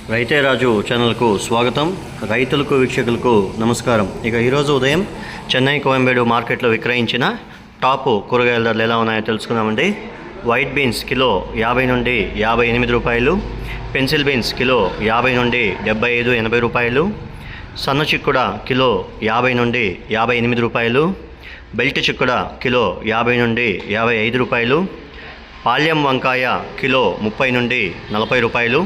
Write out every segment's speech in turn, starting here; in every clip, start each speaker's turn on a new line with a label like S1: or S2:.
S1: రైతే రాజు ఛానల్కు స్వాగతం. రైతులకు వీక్షకులకు నమస్కారం. ఇక ఈరోజు ఉదయం చెన్నై కోయంబేడు మార్కెట్లో విక్రయించిన టాప్ కూరగాయల ధరలు ఎలా ఉన్నాయో తెలుసుకుందామండి. వైట్ బీన్స్ కిలో 50 నుండి 58 రూపాయలు, పెన్సిల్ బీన్స్ కిలో 50 నుండి 75-80 రూపాయలు, సన్న చిక్కుడ కిలో 50 నుండి 58 రూపాయలు, బెల్ట్ చిక్కుడ కిలో 50 నుండి 55 రూపాయలు, పాళ్యం వంకాయ కిలో 30 నుండి 40 రూపాయలు,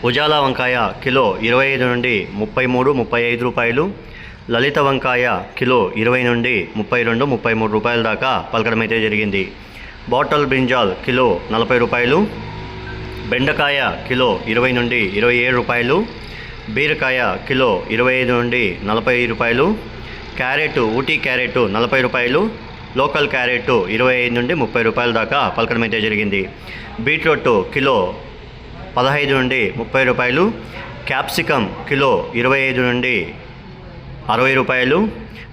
S1: ఉజాలా వంకాయ కిలో 25 నుండి 33-35 రూపాయలు, లలిత వంకాయ కిలో 20 నుండి 32-33 రూపాయల దాకా పలకడం అయితే జరిగింది. బాటల్ బ్రింజాల్ కిలో 40 రూపాయలు, బెండకాయ కిలో 20 నుండి 27 రూపాయలు, బీరకాయ కిలో 25 నుండి 40 రూపాయలు, క్యారెట్ ఊటీ క్యారెట్ 40 రూపాయలు, లోకల్ క్యారెట్ 25 నుండి 30 రూపాయల దాకా పలకడం అయితే జరిగింది. బీట్రూట్ కిలో 15 నుండి 30 రూపాయలు, క్యాప్సికమ్ కిలో 25 నుండి 60 రూపాయలు,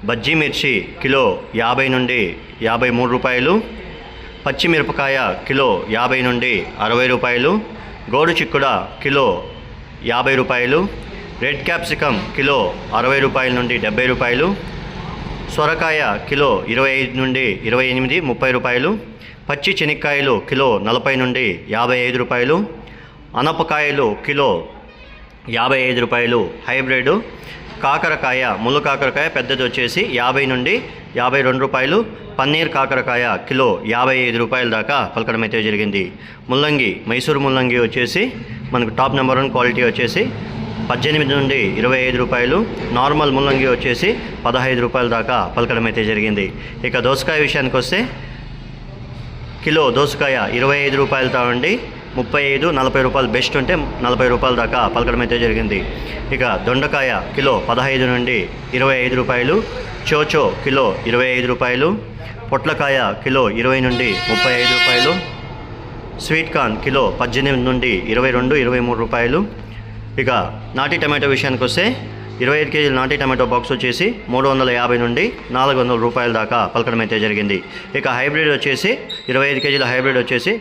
S1: బజ్జీ మిర్చి కిలో 50 నుండి 53 రూపాయలు, పచ్చిమిరపకాయ కిలో 50 నుండి 60 రూపాయలు, గోడు చిక్కుడ కిలో 50 రూపాయలు, రెడ్ క్యాప్సికమ్ కిలో 60 రూపాయల నుండి 70 రూపాయలు, సొరకాయ కిలో 25 నుండి 28-30 రూపాయలు, పచ్చి చెనిక్కాయలు కిలో 40 నుండి 55 రూపాయలు, అనపకాయలు కిలో 55 రూపాయలు హైబ్రిడ్, కాకరకాయ ముళ్ళు కాకరకాయ పెద్దది వచ్చేసి 50 నుండి 52 రూపాయలు, పన్నీర్ కాకరకాయ కిలో 55 రూపాయల దాకా పలకడం అయితే జరిగింది. ముల్లంగి మైసూరు ముల్లంగి వచ్చేసి మనకు టాప్ నెంబర్ 1 క్వాలిటీ వచ్చేసి 18 నుండి 25 రూపాయలు, నార్మల్ ముల్లంగి వచ్చేసి 15 రూపాయల దాకా పలకడం అయితే జరిగింది. ఇక దోసకాయ విషయానికి వస్తే కిలో దోసకాయ 25 రూపాయలతో ఉండి 35-40 రూపాయలు బెస్ట్ ఉంటే 40 రూపాయల దాకా పలకడం అయితే జరిగింది. ఇక దొండకాయ కిలో 15 నుండి 25 రూపాయలు, చోచో కిలో 25 రూపాయలు, పొట్లకాయ కిలో 20 నుండి 35 రూపాయలు, స్వీట్ కార్న్ కిలో 18 నుండి 22-23 రూపాయలు. ఇక నాటి టమాటో విషయానికి వస్తే 25 కేజీల నాటి టమాటో బాక్స్ వచ్చేసి 350 నుండి 400 రూపాయల దాకా పలకడం అయితే జరిగింది. ఇక హైబ్రిడ్ వచ్చేసి 25 కేజీల హైబ్రిడ్ వచ్చేసి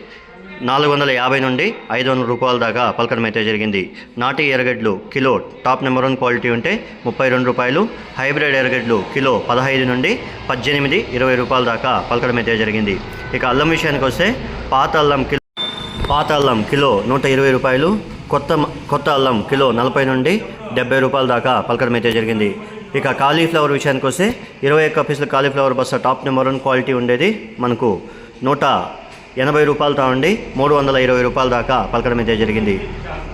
S1: 450 నుండి 500 రూపాయల దాకా పలకడం అయితే జరిగింది. నాటి ఎర్రగడ్డలు కిలో టాప్ నెంబర్ 1 క్వాలిటీ ఉంటే 32 రూపాయలు, హైబ్రిడ్ ఎర్రగడ్డలు కిలో 15 నుండి 18-20 రూపాయల దాకా పలకడం అయితే జరిగింది. ఇక అల్లం విషయానికి వస్తే పాత అల్లం కిలో 120 రూపాయలు, కొత్త అల్లం కిలో 40 నుండి 70 రూపాయల దాకా పలకడం అయితే జరిగింది. ఇక కాలీఫ్లవర్ విషయానికి వస్తే 21 పీసుల కాలీఫ్లవర్ బస్తా టాప్ నెంబర్ 1 క్వాలిటీ ఉండేది మనకు 180 రూపాయలతో ఉండి 320 రూపాయల దాకా పలకడం అయితే జరిగింది.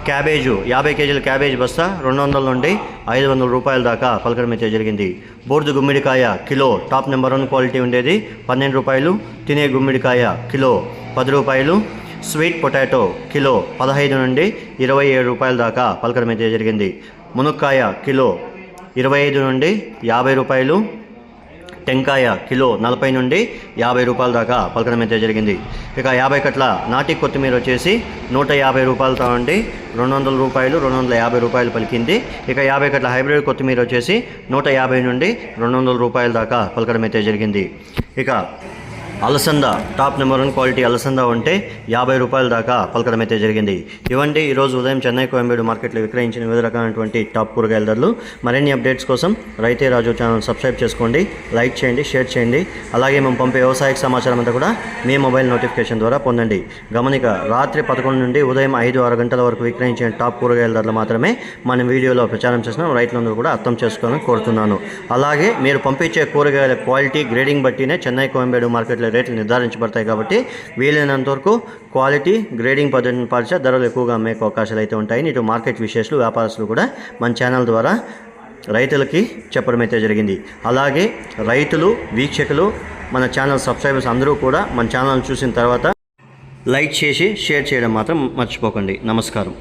S1: క్యాబేజు 50 కేజీల క్యాబేజ్ బస్తా 200 నుండి 500 రూపాయల దాకా పలకడం అయితే జరిగింది. బూర్దు గుమ్మిడికాయ కిలో టాప్ నెంబర్ 1 క్వాలిటీ ఉండేది 12 రూపాయలు, తినే గుమ్మిడికాయ కిలో 10 రూపాయలు, స్వీట్ పొటాటో కిలో 15 నుండి 27 రూపాయల దాకా పలకడం అయితే జరిగింది. మునక్కాయ కిలో 25 నుండి 50 రూపాయలు, టెంకాయ కిలో 40 నుండి 50 రూపాయల దాకా పలకడం అయితే జరిగింది. ఇక 50 కట్ల నాటి కొత్తిమీర వచ్చేసి 150 రూపాయలతో ఉండి 200 రూపాయలు 250 రూపాయలు పలికింది. ఇక 50 కట్ల హైబ్రిడ్ కొత్తిమీర వచ్చేసి 150 నుండి 200 రూపాయల దాకా పలకడం అయితే జరిగింది. ఇక అలసంద టాప్ నెంబర్ 1 క్వాలిటీ అలసంద ఉంటే 50 రూపాయల దాకా పలకడం అయితే జరిగింది. ఇవంటి ఈరోజు ఉదయం చెన్నై కోయంబేడు మార్కెట్లో విక్రయించిన వివిధ రకాలైనటువంటి టాప్ కూరగాయల ధరలు. మరిన్ని అప్డేట్స్ కోసం రైతే రాజు ఛానల్ సబ్స్క్రైబ్ చేసుకోండి, లైక్ చేయండి, షేర్ చేయండి. అలాగే మేము పంపే వ్యవసాయ సమాచారం అంతా కూడా మీ మొబైల్ నోటిఫికేషన్ ద్వారా పొందండి. గమనిక రాత్రి 11 నుండి ఉదయం 5-6 గంటల వరకు విక్రయించిన టాప్ కూరగాయల ధరలు మాత్రమే మనం వీడియోలో ప్రచారం చేసిన రైతులందరూ కూడా అర్థం చేసుకోవాలని కోరుతున్నాను. అలాగే మీరు పంపించే కూరగాయల క్వాలిటీ గ్రేడింగ్ బట్టినే చెన్నై కోయంబేడు మార్కెట్లో రేట్లు నిర్ధారించబడతాయి. కాబట్టి వీలైనంత వరకు క్వాలిటీ గ్రేడింగ్ పద్ధతిని పాటించే ధరలు ఎక్కువగా అమ్మే అవకాశాలు అయితే ఉంటాయి. ఇటు మార్కెట్ విశేషాలు వ్యాపారస్తులు కూడా మన ఛానల్ ద్వారా రైతులకి చెప్పడం అయితే జరిగింది. అలాగే రైతులు వీక్షకులు మన ఛానల్ సబ్స్క్రైబర్స్ అందరూ కూడా మన ఛానల్ చూసిన తర్వాత లైక్ చేసి షేర్ చేయడం మాత్రం మర్చిపోకండి. నమస్కారం.